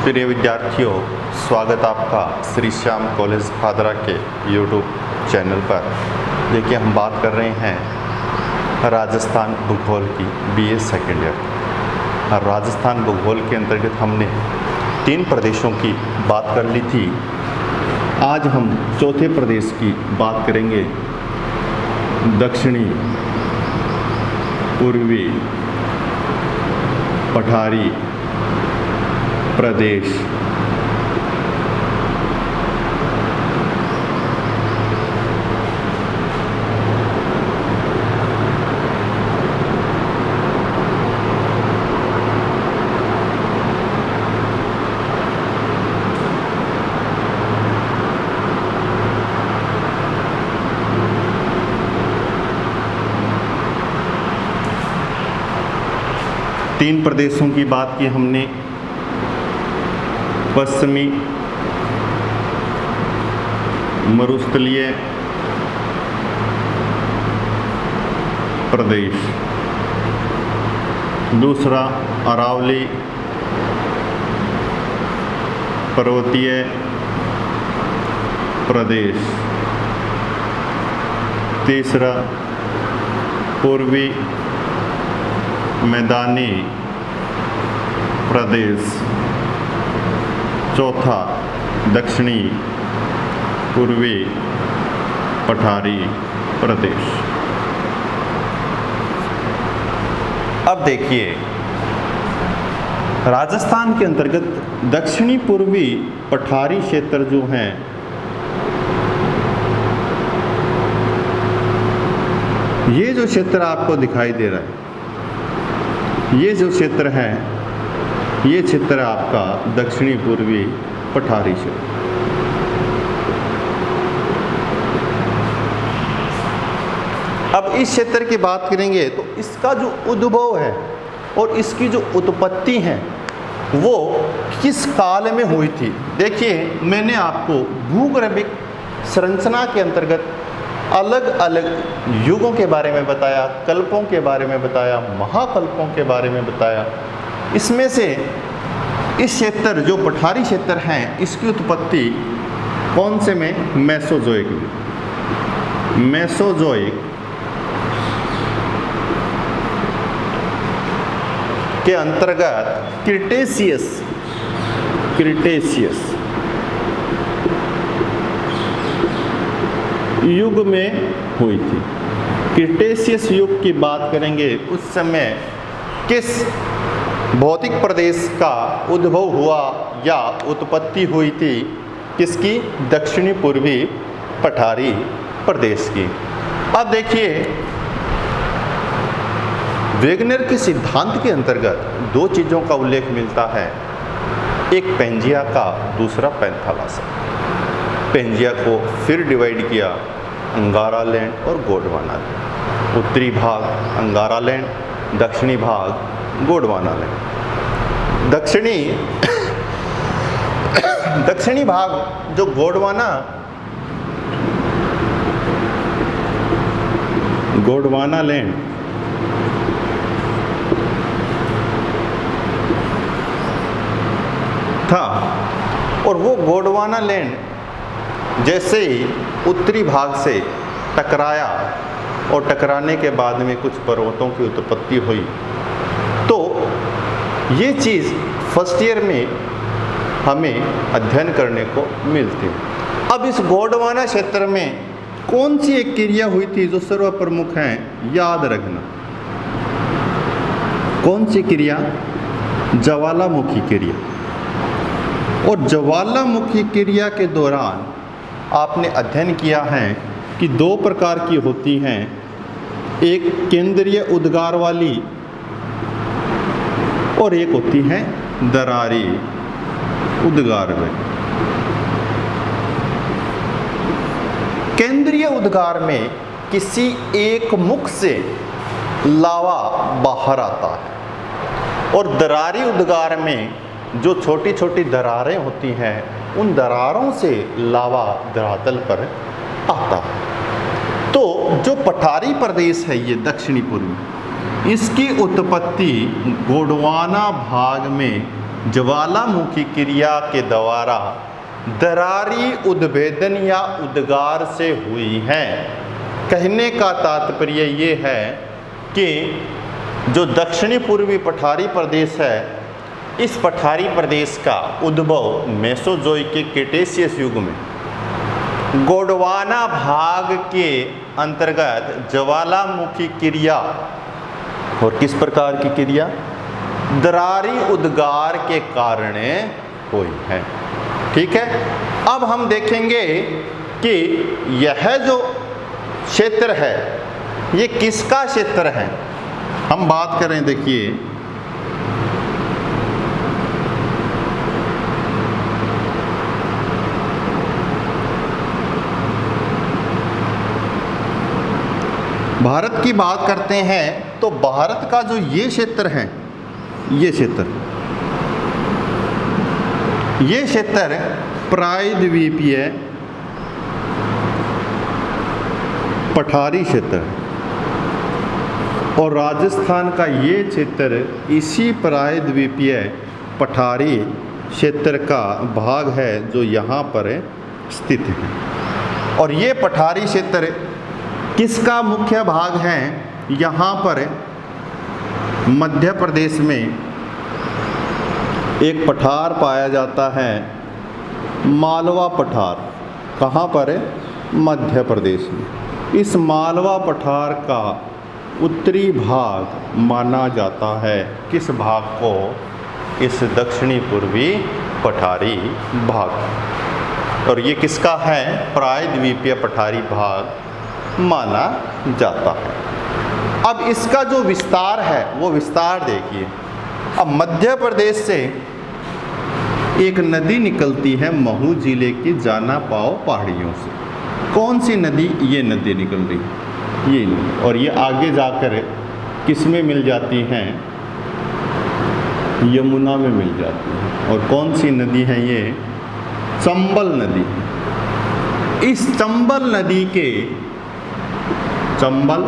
प्रिय विद्यार्थियों, स्वागत आपका श्री श्याम कॉलेज भादरा के यूट्यूब चैनल पर। देखिए, हम बात कर रहे हैं राजस्थान भूगोल की बीए सेकेंड ईयर। राजस्थान भूगोल के अंतर्गत हमने 3 प्रदेशों की बात कर ली थी। आज हम चौथे प्रदेश की बात करेंगे, दक्षिणी पूर्वी पठारी प्रदेश। तीन प्रदेशों की बात की हमने, पश्चिमी मरुस्थलीय प्रदेश, दूसरा अरावली पर्वतीय प्रदेश, तीसरा पूर्वी मैदानी प्रदेश, चौथा दक्षिणी पूर्वी पठारी प्रदेश। अब देखिए, राजस्थान के अंतर्गत दक्षिणी पूर्वी पठारी क्षेत्र जो हैं, ये जो क्षेत्र आपको दिखाई दे रहा है, ये जो क्षेत्र है, ये क्षेत्र आपका दक्षिणी पूर्वी पठारी क्षेत्र। अब इस क्षेत्र की बात करेंगे तो इसका जो उद्भव है और इसकी जो उत्पत्ति है वो किस काल में हुई थी। देखिए, मैंने आपको भूगर्भिक संरचना के अंतर्गत अलग अलग युगों के बारे में बताया, कल्पों के बारे में बताया, महाकल्पों के बारे में बताया। इसमें से इस क्षेत्र जो पठारी क्षेत्र हैं, इसकी उत्पत्ति कौन से में? मेसोजोइक में। मेसोजोइक के अंतर्गत क्रिटेशियस युग में हुई थी। क्रिटेशियस युग की बात करेंगे, उस समय किस भौतिक प्रदेश का उद्भव हुआ या उत्पत्ति हुई थी? किसकी? दक्षिणी पूर्वी पठारी प्रदेश की। अब देखिए, वेगनर के सिद्धांत के अंतर्गत 2 चीज़ों का उल्लेख मिलता है, एक पेंजिया का, दूसरा पैंथालासा। पेंजिया को फिर डिवाइड किया, अंगारा लैंड और गोंडवाना लैंड। उत्तरी भाग अंगारा लैंड, दक्षिणी भाग गोंडवाना लैंड। दक्षिणी भाग जो गोंडवाना लैंड था, और वो गोंडवाना लैंड जैसे ही उत्तरी भाग से टकराया और टकराने के बाद में कुछ पर्वतों की उत्पत्ति हुई, तो ये चीज़ फर्स्ट ईयर में हमें अध्ययन करने को मिलती है। अब इस गोंडवाना क्षेत्र में कौन सी एक क्रिया हुई थी जो सर्वप्रमुख है? याद रखना, कौन सी क्रिया? ज्वालामुखी क्रिया। और ज्वालामुखी क्रिया के दौरान आपने अध्ययन किया है कि 2 प्रकार की होती हैं, एक केंद्रीय उद्गार वाली और एक होती है दरारी उद्गार में। केंद्रीय उद्गार में किसी एक मुख से लावा बाहर आता है, और दरारी उद्गार में जो छोटी छोटी दरारें होती हैं, उन दरारों से लावा धरातल पर आता है। तो जो पठारी प्रदेश है, ये दक्षिणी पूर्वी, इसकी उत्पत्ति गोंडवाना भाग में ज्वालामुखी क्रिया के द्वारा दरारी उद्भेदन या उद्गार से हुई हैं। कहने का तात्पर्य ये है कि जो दक्षिणी पूर्वी पठारी प्रदेश है, इस पठारी प्रदेश का उद्भव मेसोजोइक के क्रेटेशियस युग में गोंडवाना भाग के अंतर्गत ज्वालामुखी क्रिया और किस प्रकार की क्रिया, दरारी उद्गार के कारण हुई है। ठीक है, अब हम देखेंगे कि यह जो क्षेत्र है ये किसका क्षेत्र है। हम बात करें, देखिए भारत की बात करते हैं तो भारत का जो ये क्षेत्र है, ये क्षेत्र प्रायद्वीपीय पठारी क्षेत्र है और राजस्थान का ये क्षेत्र इसी प्रायद्वीपीय पठारी क्षेत्र का भाग है जो यहाँ पर स्थित है। और ये पठारी क्षेत्र किसका मुख्य भाग है, यहाँ पर मध्य प्रदेश में एक पठार पाया जाता है, मालवा पठार। कहाँ पर है, मध्य प्रदेश में। इस मालवा पठार का उत्तरी भाग माना जाता है, किस भाग को, इस दक्षिणी पूर्वी पठारी भाग। और ये किसका है, प्रायद्वीपीय पठारी भाग माना जाता है। अब इसका जो विस्तार है वो विस्तार देखिए। अब मध्य प्रदेश से एक नदी निकलती है महू जिले की जाना पाओ पहाड़ियों से। कौन सी नदी, ये नदी निकल रही, ये नदी, और ये आगे जाकर किस में मिल जाती हैं, यमुना में मिल जाती है। और कौन सी नदी है ये, चंबल नदी। इस चंबल नदी के, चंबल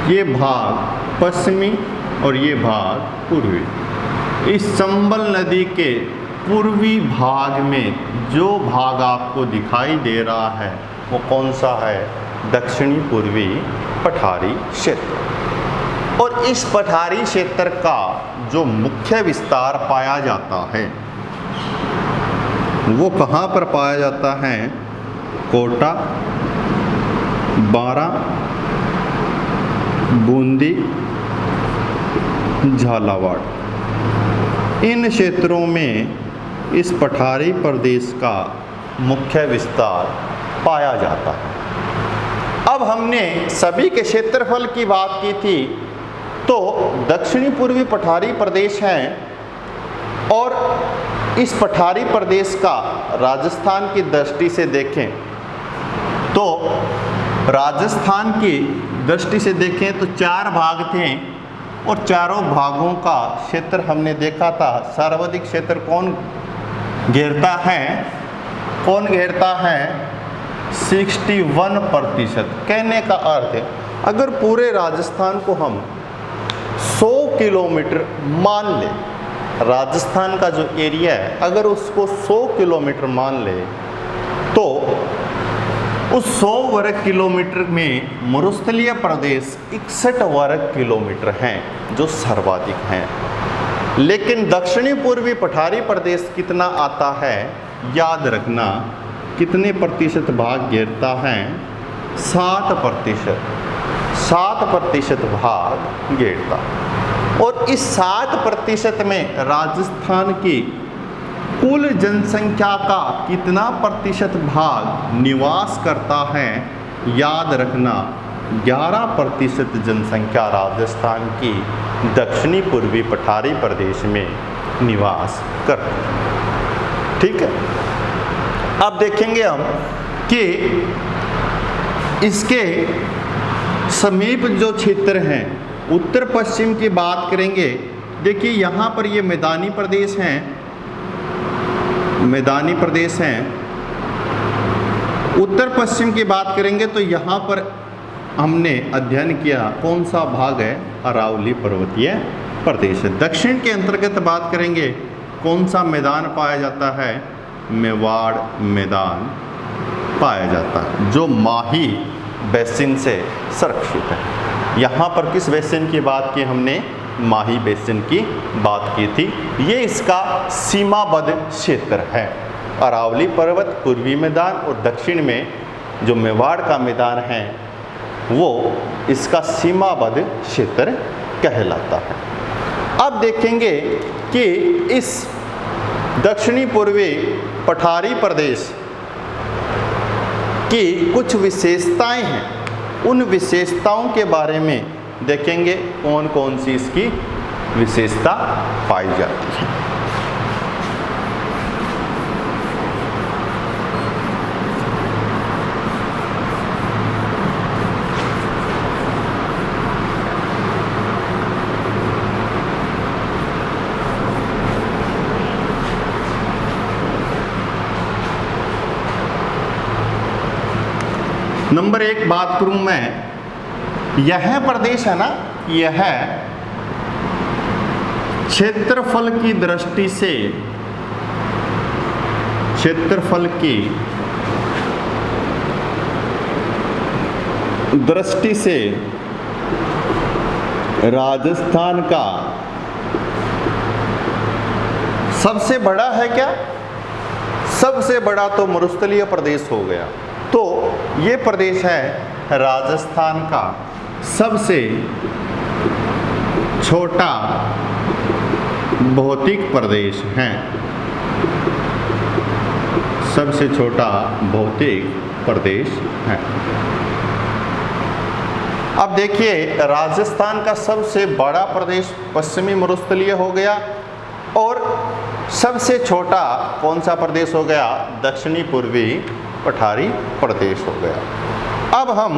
ये भाग पश्चिमी और ये भाग पूर्वी, इस चंबल नदी के पूर्वी भाग में जो भाग आपको दिखाई दे रहा है वो कौन सा है, दक्षिणी पूर्वी पठारी क्षेत्र। और इस पठारी क्षेत्र का जो मुख्य विस्तार पाया जाता है वो कहाँ पर पाया जाता है, कोटा, बारा, बूंदी, झालावाड़, इन क्षेत्रों में इस पठारी प्रदेश का मुख्य विस्तार पाया जाता है। अब हमने सभी के क्षेत्रफल की बात की थी, तो दक्षिणी पूर्वी पठारी प्रदेश हैं और इस पठारी प्रदेश का राजस्थान की दृष्टि से देखें तो राजस्थान की दृष्टि से देखें तो 4 भाग थे और चारों भागों का क्षेत्र हमने देखा था। सर्वाधिक क्षेत्र कौन घेरता है, कौन घेरता है, 61%। कहने का अर्थ है अगर पूरे राजस्थान को हम 100 किलोमीटर मान ले, राजस्थान का जो एरिया है अगर उसको 100 किलोमीटर मान ले तो उस 100 वर्ग किलोमीटर में मरुस्थलीय प्रदेश 61 वर्ग किलोमीटर हैं जो सर्वाधिक हैं। लेकिन दक्षिणी पूर्वी पठारी प्रदेश कितना आता है, याद रखना कितने प्रतिशत भाग घेरता है, 7%। 7% भाग घेरता। और इस 7% में राजस्थान की कुल जनसंख्या का कितना प्रतिशत भाग निवास करता है, याद रखना 11% जनसंख्या राजस्थान की दक्षिणी पूर्वी पठारी प्रदेश में निवास करती है। ठीक है, अब देखेंगे हम कि इसके समीप जो क्षेत्र हैं, उत्तर पश्चिम की बात करेंगे। देखिए यहाँ पर ये मैदानी प्रदेश हैं, मैदानी प्रदेश हैं। उत्तर पश्चिम की बात करेंगे तो यहाँ पर हमने अध्ययन किया कौन सा भाग है, अरावली पर्वतीय प्रदेश है। दक्षिण के अंतर्गत बात करेंगे, कौन सा मैदान पाया जाता है? मेवाड़ मैदान पाया जाता है, जो माही बेसिन से संरक्षित है। यहाँ पर किस बेसिन की बात की हमने? माही बेसिन की बात की थी। ये इसका सीमाबद्ध क्षेत्र है। अरावली पर्वत पूर्वी मैदान और दक्षिण में जो मेवाड़ का मैदान है वो इसका सीमाबद्ध क्षेत्र कहलाता है। अब देखेंगे कि इस दक्षिणी पूर्वी पठारी प्रदेश की कुछ विशेषताएं हैं, उन विशेषताओं के बारे में देखेंगे कौन कौन सी इसकी विशेषता पाई जाती है। नंबर 1 बात करूं मैं, यह प्रदेश है ना, यह क्षेत्रफल की दृष्टि से, क्षेत्रफल की दृष्टि से राजस्थान का सबसे बड़ा है क्या? सबसे बड़ा तो मरुस्थलीय प्रदेश हो गया। तो ये प्रदेश है राजस्थान का सबसे छोटा भौतिक प्रदेश है, सबसे छोटा भौतिक प्रदेश है। अब देखिए, राजस्थान का सबसे बड़ा प्रदेश पश्चिमी मरुस्थलीय हो गया और सबसे छोटा कौन सा प्रदेश हो गया? दक्षिणी पूर्वी पठारी प्रदेश हो गया। अब हम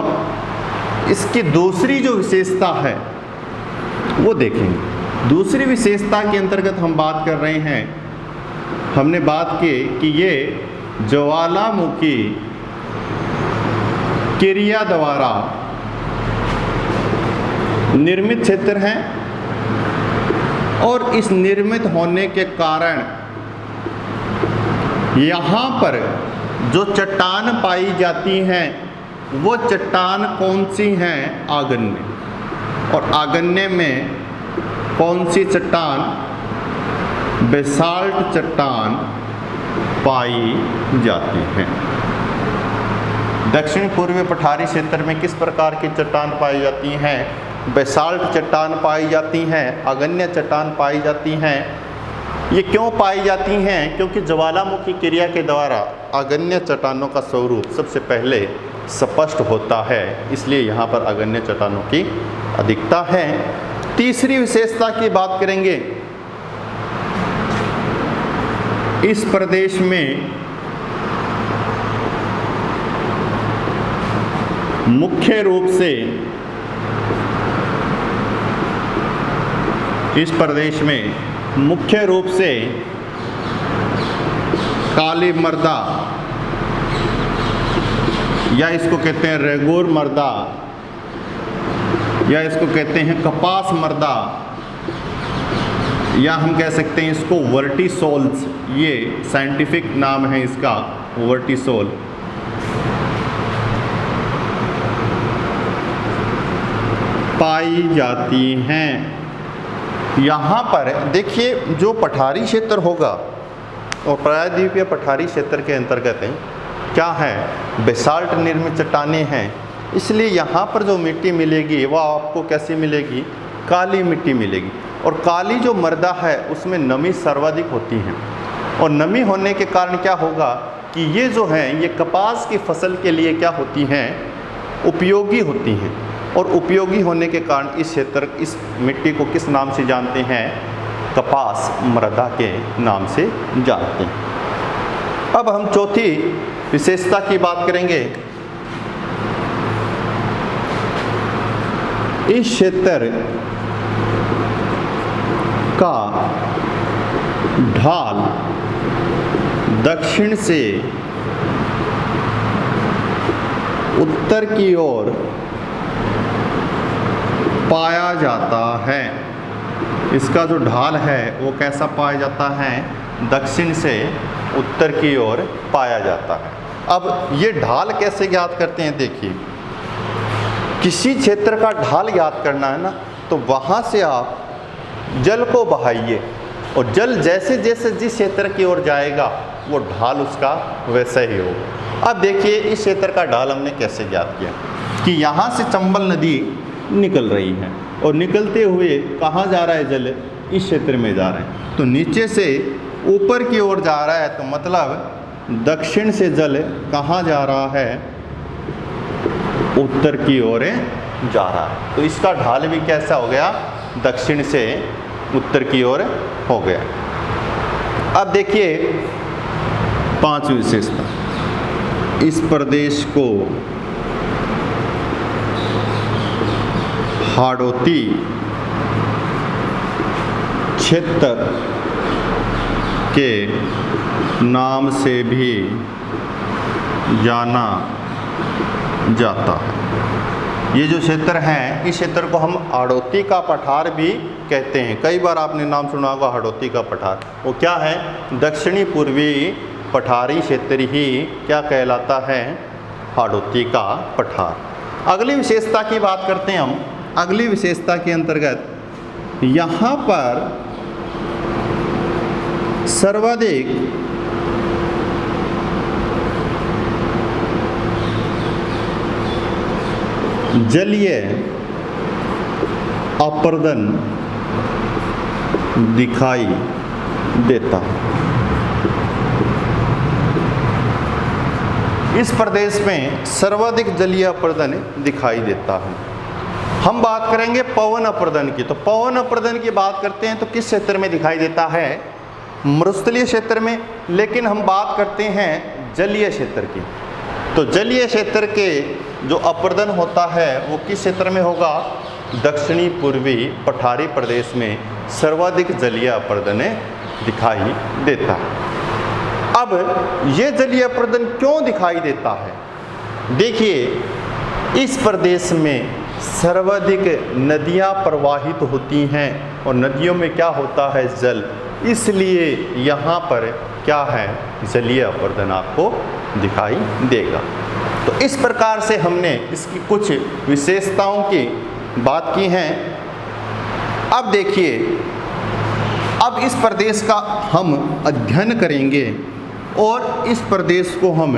इसकी दूसरी जो विशेषता है वो देखेंगे। दूसरी विशेषता के अंतर्गत हम बात कर रहे हैं, हमने बात की कि ये ज्वालामुखी क्रिया द्वारा निर्मित क्षेत्र हैं और इस निर्मित होने के कारण यहाँ पर जो चट्टान पाई जाती हैं वो चट्टान कौन सी हैं? आगन्य। और आगन्य में कौन सी चट्टान? बेसाल्ट चट्टान पाई जाती हैं। दक्षिण पूर्वी पठारी क्षेत्र में किस प्रकार की चट्टान पाई जाती हैं? बेसाल्ट चट्टान पाई जाती हैं, आगन्य चट्टान पाई जाती हैं। ये क्यों पाई जाती हैं? क्योंकि ज्वालामुखी क्रिया के द्वारा आगन्य चट्टानों का स्वरूप सबसे पहले स्पष्ट होता है, इसलिए यहाँ पर आगन्य चट्टानों की अधिकता है। तीसरी विशेषता की बात करेंगे, इस प्रदेश में मुख्य रूप से, इस प्रदेश में मुख्य रूप से काली मर्दा या इसको कहते हैं रेगुर मर्दा या इसको कहते हैं कपास मर्दा या हम कह सकते हैं इसको वर्टिसोल्स, ये साइंटिफिक नाम है इसका, वर्टिसोल। पाई जाती हैं। यहाँ पर देखिए, जो पठारी क्षेत्र होगा और प्रायद्वीपीय पठारी क्षेत्र के अंतर्गत है क्या है? बेसाल्ट निर्मित चट्टानें हैं, इसलिए यहाँ पर जो मिट्टी मिलेगी वह आपको कैसी मिलेगी? काली मिट्टी मिलेगी। और काली जो मृदा है उसमें नमी सर्वाधिक होती है और नमी होने के कारण क्या होगा कि ये जो हैं ये कपास की फसल के लिए क्या होती हैं? उपयोगी होती हैं। और उपयोगी होने के कारण इस क्षेत्र, इस मिट्टी को किस नाम से जानते हैं? कपास मृदा के नाम से जानते हैं। अब हम चौथी विशेषता की बात करेंगे। इस क्षेत्र का ढाल दक्षिण से उत्तर की ओर पाया जाता है। इसका जो ढाल है वो कैसा पाया जाता है, दक्षिण से उत्तर की ओर पाया जाता है। अब ये ढाल कैसे ज्ञात करते हैं, देखिए किसी क्षेत्र का ढाल ज्ञात करना है ना, तो वहाँ से आप जल को बहाइए और जल जैसे जैसे जिस क्षेत्र की ओर जाएगा वो ढाल उसका वैसा ही होगा। अब देखिए इस क्षेत्र का ढाल हमने कैसे ज्ञात किया कि यहाँ से चंबल नदी निकल रही है और निकलते हुए कहाँ जा रहा है जल, इस क्षेत्र में जा रहा है, तो नीचे से ऊपर की ओर जा रहा है, तो मतलब दक्षिण से जल कहाँ जा रहा है, उत्तर की ओर जा रहा है। तो इसका ढाल भी कैसा हो गया, दक्षिण से उत्तर की ओर हो गया। अब देखिए पांचवी विशेषता, इस प्रदेश को हाड़ौती क्षेत्र के नाम से भी जाना जाता है। ये जो क्षेत्र है, इस क्षेत्र को हम हाड़ौती का पठार भी कहते हैं। कई बार आपने नाम सुना होगा हाड़ौती का पठार। वो क्या है, दक्षिणी पूर्वी पठारी क्षेत्र ही क्या कहलाता है, हाड़ौती का पठार। अगली विशेषता की बात करते हैं हम। अगली विशेषता के अंतर्गत यहाँ पर सर्वाधिक जलीय अपर्दन दिखाई देता है। इस प्रदेश में सर्वाधिक जलीय अपर्दन दिखाई देता है। हम बात करेंगे पवन अपर्दन की। तो पवन अपर्दन की बात करते हैं तो किस क्षेत्र में दिखाई देता है, मरुस्थलीय क्षेत्र में। लेकिन हम बात करते हैं जलीय क्षेत्र की, तो जलीय क्षेत्र के जो अपर्दन होता है वो किस क्षेत्र में होगा, दक्षिणी पूर्वी पठारी प्रदेश में सर्वाधिक जलीय अपर्दन दिखाई देता है। अब ये जलीय अपर्दन क्यों दिखाई देता है, देखिए इस प्रदेश में सर्वाधिक नदियाँ प्रवाहित होती हैं और नदियों में क्या होता है, जल, इसलिए यहाँ पर क्या है, जलीय अपर्दन आपको दिखाई देगा। तो इस प्रकार से हमने इसकी कुछ विशेषताओं की बात की है। अब देखिए, अब इस प्रदेश का हम अध्ययन करेंगे और इस प्रदेश को हम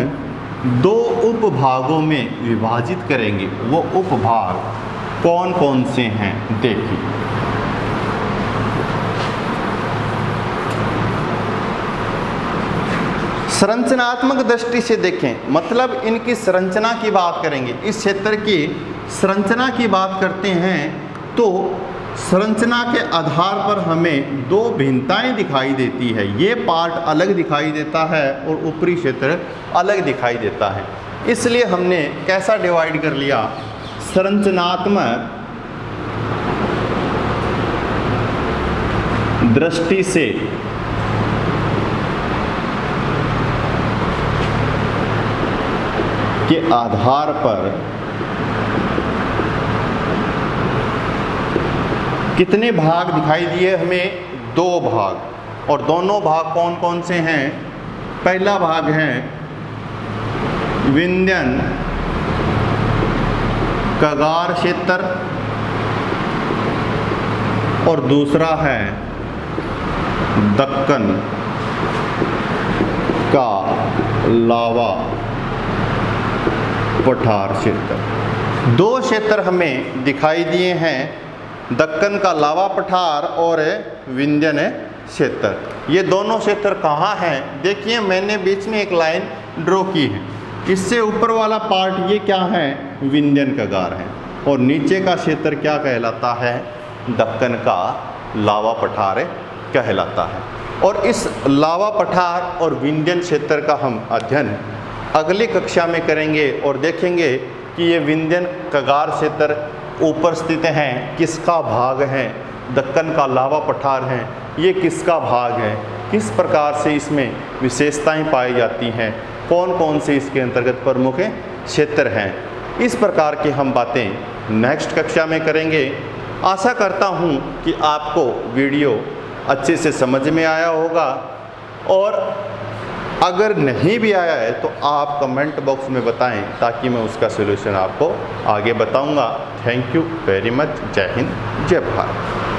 दो उपभागों में विभाजित करेंगे। वो उपभाग कौन कौन से हैं, देखिए संरचनात्मक दृष्टि से देखें, मतलब इनकी संरचना की बात करेंगे। इस क्षेत्र की संरचना की बात करते हैं तो संरचना के आधार पर हमें दो भिन्नताएं दिखाई देती है। ये पार्ट अलग दिखाई देता है और ऊपरी क्षेत्र अलग दिखाई देता है। इसलिए हमने कैसा डिवाइड कर लिया, संरचनात्मक दृष्टि से के आधार पर कितने भाग दिखाई दिए हमें, दो भाग। और दोनों भाग कौन कौन से हैं, पहला भाग है विंध्यन कगार क्षेत्र और दूसरा है दक्कन का लावा पठार क्षेत्र। दो क्षेत्र हमें दिखाई दिए हैं, दक्कन का लावा पठार और विंध्यन क्षेत्र। ये दोनों क्षेत्र कहाँ हैं, देखिए मैंने बीच में एक लाइन ड्रॉ की है। इससे ऊपर वाला पार्ट ये क्या है, विंध्यन कगार है, और नीचे का क्षेत्र क्या कहलाता है, दक्कन का लावा पठार कहलाता है। और इस लावा पठार और विंध्यन क्षेत्र का हम अध्ययन अगली कक्षा में करेंगे और देखेंगे कि ये विंध्यन कगार क्षेत्र ऊपर स्थित हैं, किसका भाग है, दक्कन का लावा पठार है, ये किसका भाग है, किस प्रकार से इसमें विशेषताएं पाई जाती हैं, कौन कौन से इसके अंतर्गत प्रमुख क्षेत्र हैं। इस प्रकार की हम बातें नेक्स्ट कक्षा में करेंगे। आशा करता हूँ कि आपको वीडियो अच्छे से समझ में आया होगा, और अगर नहीं भी आया है तो आप कमेंट बॉक्स में बताएं ताकि मैं उसका सलूशन आपको आगे बताऊंगा। Thank you very much. जय हिंद, जय भारत।